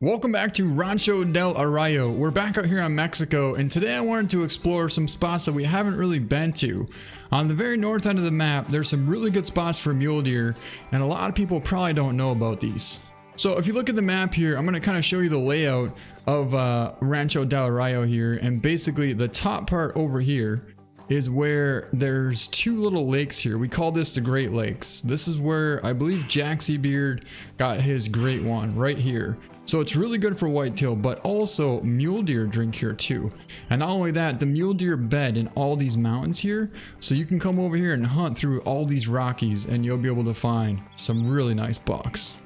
Welcome back to Rancho del Arroyo. We're back out here on Mexico, and today I wanted to explore some spots that we haven't really been to. On the very north end of the map, there's some really good spots for mule deer, and a lot of people probably don't know about these. So if you look at the map here, I'm going to kind of show you the layout of Rancho del Arroyo here, and basically the top part over here is where there's two little lakes here. We call this the Great Lakes. This is where I believe Jaxie Beard got his great one right here. So it's really good for whitetail, but also mule deer drink here too. And not only that, the mule deer bed in all these mountains here. So you can come over here and hunt through all these Rockies and you'll be able to find some really nice bucks.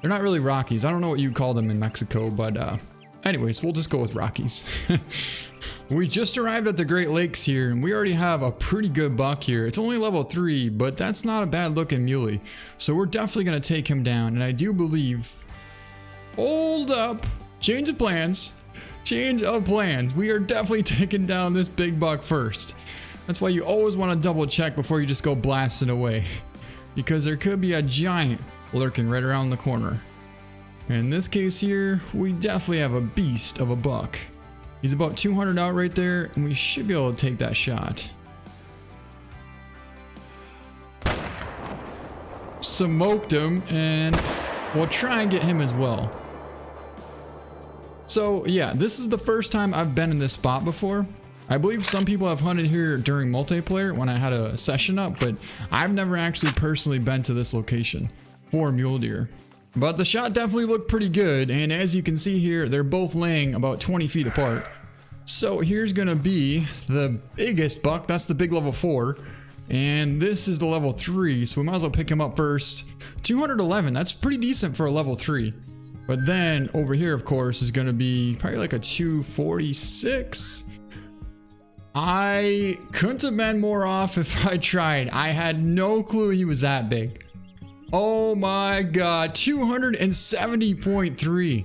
They're not really Rockies. I don't know what you call them in Mexico, but anyways, we'll just go with Rockies. We just arrived at the Great Lakes here, and we already have a pretty good buck here. It's only level 3, but that's not a bad looking muley. So we're definitely going to take him down, and I do believe... Hold up. Change of plans. Change of plans. We are definitely taking down this big buck first. That's why you always want to double check before you just go blasting away. Because there could be a giant lurking right around the corner. In this case here, we definitely have a beast of a buck. He's about 200 out right there, and we should be able to take that shot. Smoked him, and we'll try and get him as well. So yeah, this is the first time I've been in this spot before. I believe some people have hunted here during multiplayer when I had a session up, but I've never actually personally been to this location for mule deer. But the shot definitely looked pretty good, and as you can see here, they're both laying about 20 feet apart. So here's gonna be the biggest buck. That's the big level 4, and this is the level 3, so we might as well pick him up first. 211, that's pretty decent for a level 3. But then over here, of course, is gonna be probably like a 246. I couldn't have been more off if I tried. I had no clue he was that big. Oh my god, 270.3.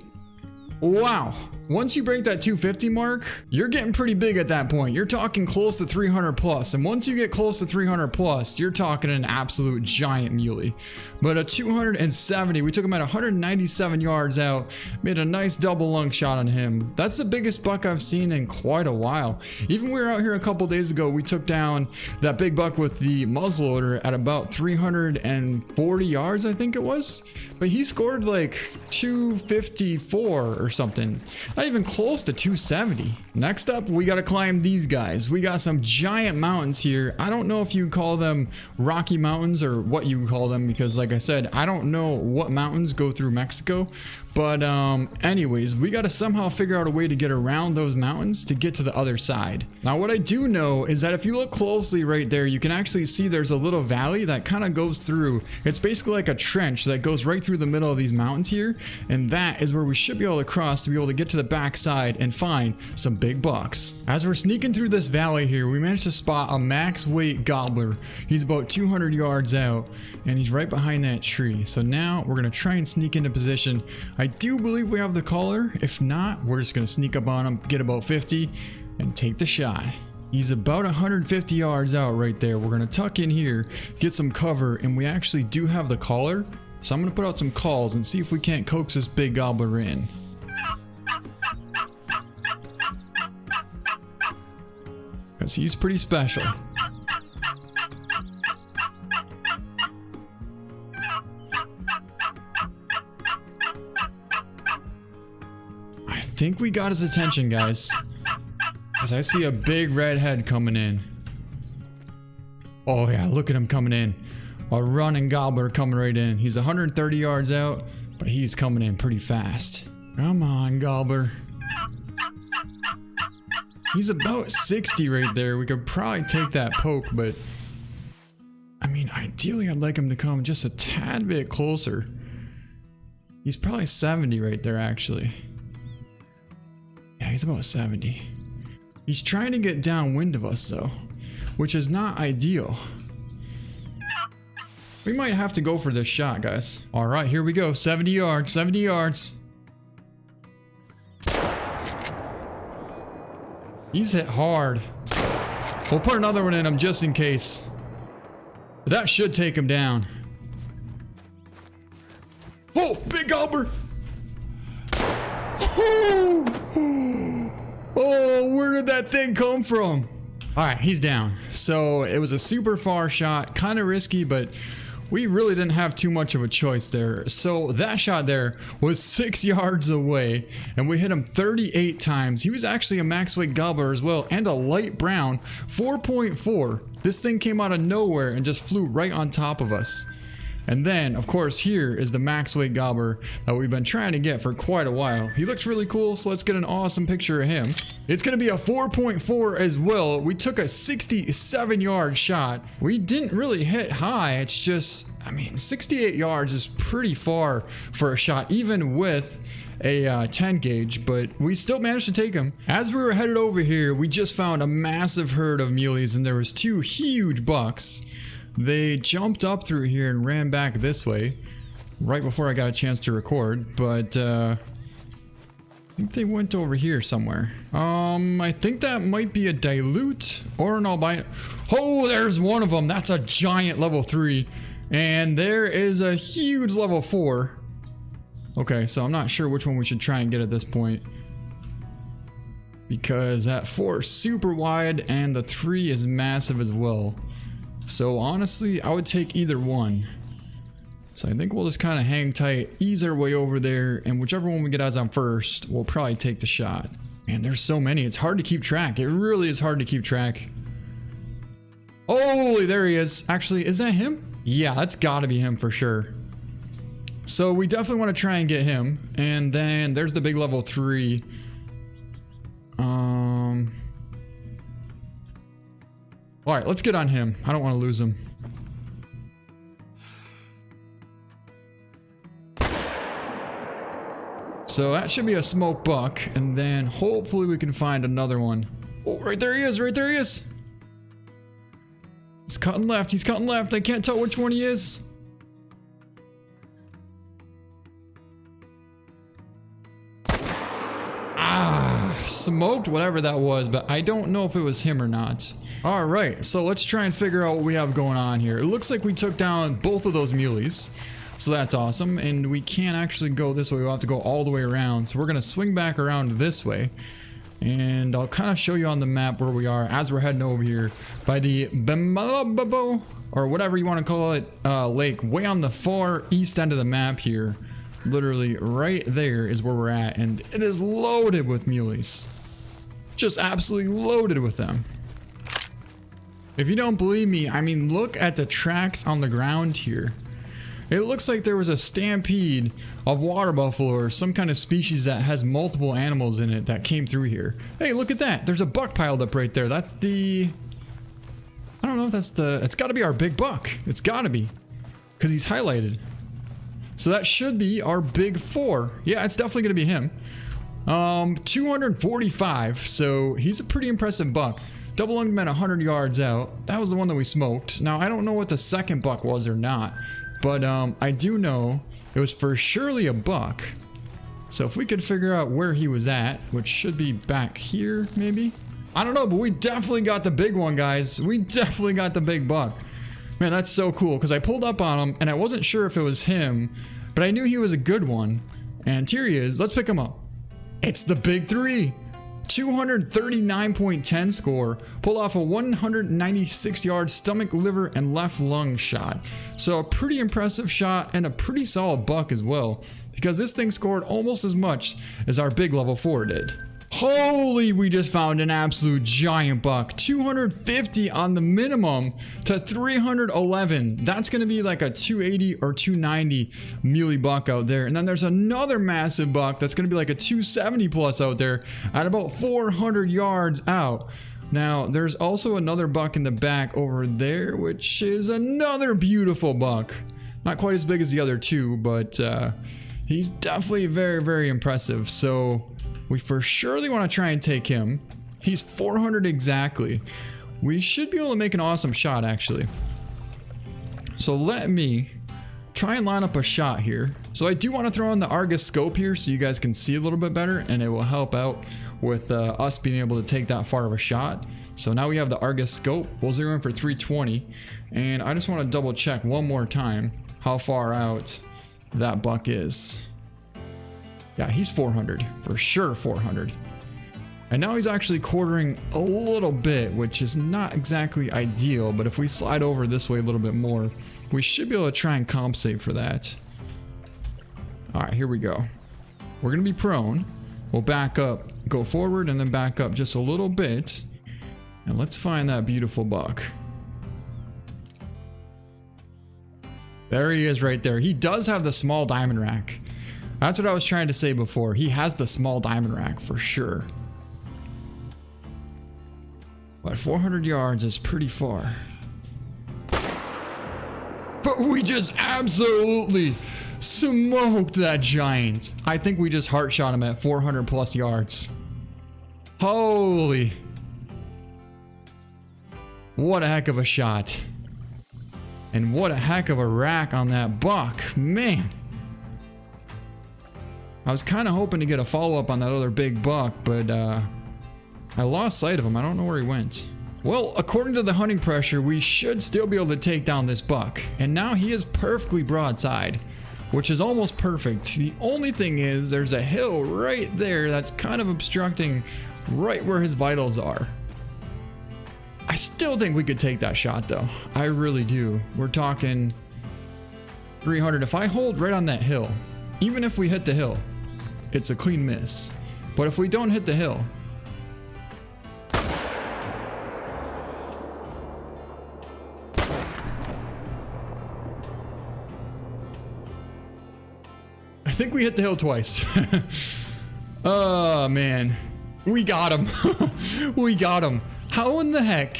Wow. Once you break that 250 mark, you're getting pretty big at that point. You're talking close to 300 plus. And once you get close to 300 plus, you're talking an absolute giant muley. But a 270, we took him at 197 yards out, made a nice double lung shot on him. That's the biggest buck I've seen in quite a while. Even we were out here a couple days ago, we took down that big buck with the muzzleloader at about 340 yards, I think it was. But he scored like 254 or something. Not even close to 270. Next up, we got to climb these guys. We got some giant mountains here. I don't know if you call them Rocky Mountains or what you call them, because like I said, I don't know what mountains go through Mexico. But anyways, we got to somehow figure out a way to get around those mountains to get to the other side. Now what I do know is that if you look closely right there, you can actually see there's a little valley that kind of goes through. It's basically like a trench that goes right through the middle of these mountains here, and that is where we should be able to cross to be able to get to the back side and find some big bucks. As we're sneaking through this valley here, we managed to spot a max weight gobbler. He's about 200 yards out, and he's right behind that tree. So now we're gonna try and sneak into position. I do believe we have the collar. If not, we're just gonna sneak up on him, get about 50, and take the shot. He's about 150 yards out right there. We're gonna tuck in here, get some cover, and we actually do have the collar. So I'm gonna put out some calls and see if we can't coax this big gobbler in. Because he's pretty special. I think we got his attention, guys. Because I see a big red head coming in. Oh yeah, look at him coming in. A running gobbler coming right in. He's 130 yards out, but he's coming in pretty fast. Come on, gobbler. He's about 60 right there. We could probably take that poke, but I mean, ideally I'd like him to come just a tad bit closer. He's probably 70 right there, actually. Yeah, he's about 70. He's trying to get downwind of us though, which is not ideal. We might have to go for this shot, guys. All right, here we go. 70 yards, 70 yards. He's hit hard. We'll put another one in him just in case. But that should take him down. Oh, big gobbler. Oh, where did that thing come from? All right, he's down. So it was a super far shot, kind of risky, but we really didn't have too much of a choice there. So that shot there was 6 yards away, and we hit him 38 times. He was actually a max weight gobbler as well, and a light brown 4.4. This thing came out of nowhere and just flew right on top of us. And then, of course, here is the max weight gobbler that we've been trying to get for quite a while. He looks really cool, so let's get an awesome picture of him. It's going to be a 4.4 as well. We took a 67-yard shot. We didn't really hit high. It's just, I mean, 68 yards is pretty far for a shot, even with a 10 gauge, but we still managed to take him. As we were headed over here, we just found a massive herd of muleys, and there was 2 huge bucks. They jumped up through here and ran back this way right before I got a chance to record, but I think they went over here somewhere. I think that might be a dilute or an albino. Oh, there's one of them. That's a giant level 3, and there is a huge level 4. Okay, so I'm not sure which one we should try and get at this point, because that 4 is super wide and the 3 is massive as well. So honestly, I would take either one. So I think we'll just kind of hang tight, ease our way over there, and whichever one we get eyes on first, we'll probably take the shot. Man, there's so many. It's hard to keep track. It really is hard to keep track. Holy, there he is. Actually, is that him? Yeah, that's gotta be him for sure. So we definitely want to try and get him. And then there's the big level 3. All right, let's get on him. I don't want to lose him. So that should be a smoke buck, and then hopefully we can find another one. Oh, right there he is, right there he is. He's cutting left, he's cutting left. I can't tell which one he is. Smoked whatever that was, but I don't know if it was him or not. All right, so let's try and figure out what we have going on here. It looks like we took down both of those muleys, so that's awesome. And we can't actually go this way. We'll have to go all the way around. So we're gonna swing back around this way, and I'll kind of show you on the map where we are as we're heading over here by the Bemabo, or whatever you want to call it, lake, way on the far east end of the map here. Literally right there is where we're at, and it is loaded with muleys. Just absolutely loaded with them. If you don't believe me, I mean, look at the tracks on the ground here. It looks like there was a stampede of water buffalo or some kind of species that has multiple animals in it that came through here. Hey, look at that. There's a buck piled up right there. That's the... I don't know if that's the... It's got to be our big buck. It's got to be. Because he's highlighted. So that should be our big 4. Yeah, it's definitely going to be him. 245. So he's a pretty impressive buck. Double lunged him at 100 yards out. That was the one that we smoked. Now, I don't know what the second buck was or not. But I do know it was for surely a buck. So if we could figure out where he was at, which should be back here, maybe? I don't know, but we definitely got the big one, guys. We definitely got the big buck. Man, that's so cool, because I pulled up on him, and I wasn't sure if it was him, but I knew he was a good one. And here he is. Let's pick him up. It's the big 3. 239.10 score. Pulled off a 196-yard stomach, liver, and left lung shot. So a pretty impressive shot, and a pretty solid buck as well, because this thing scored almost as much as our big level 4 did. Holy, we just found an absolute giant buck. 250 on the minimum to 311. That's going to be like a 280 or 290 muley buck out there. And then there's another massive buck that's going to be like a 270 plus out there at about 400 yards out. Now, there's also another buck in the back over there, which is another beautiful buck. Not quite as big as the other 2, but he's definitely very, very impressive. So we for surely want to try and take him. He's 400 exactly. We should be able to make an awesome shot, actually. So let me try and line up a shot here. So I do want to throw in the Argus scope here so you guys can see a little bit better, and it will help out with us being able to take that far of a shot. So now we have the Argus scope. We'll zero in for 320, and I just want to double check one more time how far out that buck is. Yeah, he's 400 for sure, 400. And now he's actually quartering a little bit, which is not exactly ideal, but if we slide over this way a little bit more, we should be able to try and compensate for that. All right, here we go. We're gonna be prone. We'll back up, go forward, and then back up just a little bit. And let's find that beautiful buck. There he is right there. He does have the small diamond rack. That's what I was trying to say before. He has the small diamond rack for sure. But 400 yards is pretty far. But we just absolutely smoked that giant. I think we just heart shot him at 400 plus yards. Holy. What a heck of a shot. And what a heck of a rack on that buck. Man. I was kind of hoping to get a follow-up on that other big buck, but I lost sight of him. I don't know where he went. Well, according to the hunting pressure, we should still be able to take down this buck. And now he is perfectly broadside, which is almost perfect. The only thing is there's a hill right there that's kind of obstructing right where his vitals are. I still think we could take that shot though. I really do. We're talking 300. If I hold right on that hill, even if we hit the hill, it's a clean miss. But if we don't hit the hill, I think we hit the hill twice. Oh man, we got him. We got him. How in the heck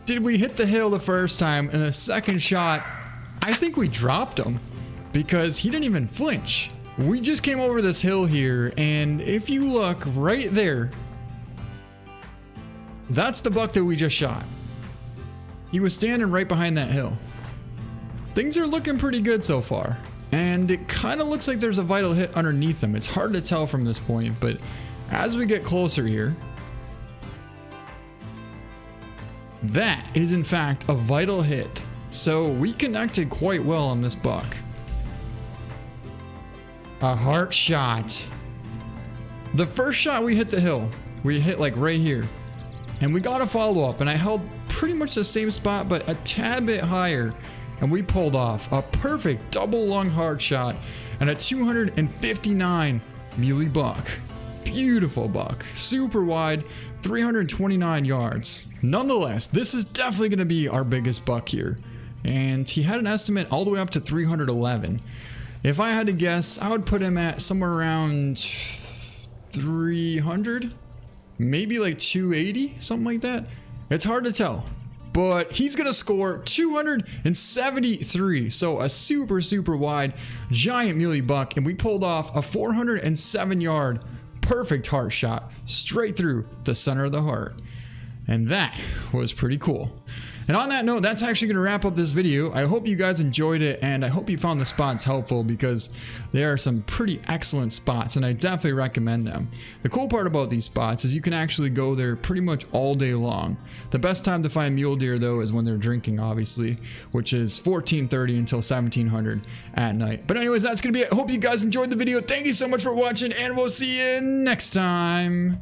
did we hit the hill the first time and the second shot, I think we dropped him because he didn't even flinch. We just came over this hill here, and if you look right there, that's the buck that we just shot. He was standing right behind that hill. Things are looking pretty good so far. And it kind of looks like there's a vital hit underneath him. It's hard to tell from this point, but as we get closer here, that is in fact a vital hit. So we connected quite well on this buck. A heart shot. The first shot we hit the hill. We hit like right here. And we got a follow up, and I held pretty much the same spot, but a tad bit higher. And we pulled off a perfect double lung heart shot and a 259 muley buck. Beautiful buck, super wide, 329 yards. Nonetheless, this is definitely going to be our biggest buck here. And he had an estimate all the way up to 311. If I had to guess, I would put him at somewhere around 300, maybe like 280, something like that. It's hard to tell. But he's gonna score 273, so a super wide giant muley buck, and we pulled off a 407 yard perfect heart shot straight through the center of the heart, and that was pretty cool. And on that note, that's actually gonna wrap up this video. I hope you guys enjoyed it, and I hope you found the spots helpful, because there are some pretty excellent spots, and I definitely recommend them. The cool part about these spots is you can actually go there pretty much all day long. The best time to find mule deer though is when they're drinking, obviously, which is 14:30 until 1700 at night. But anyways, that's gonna be it. Hope you guys enjoyed the video. Thank you so much for watching, and we'll see you next time.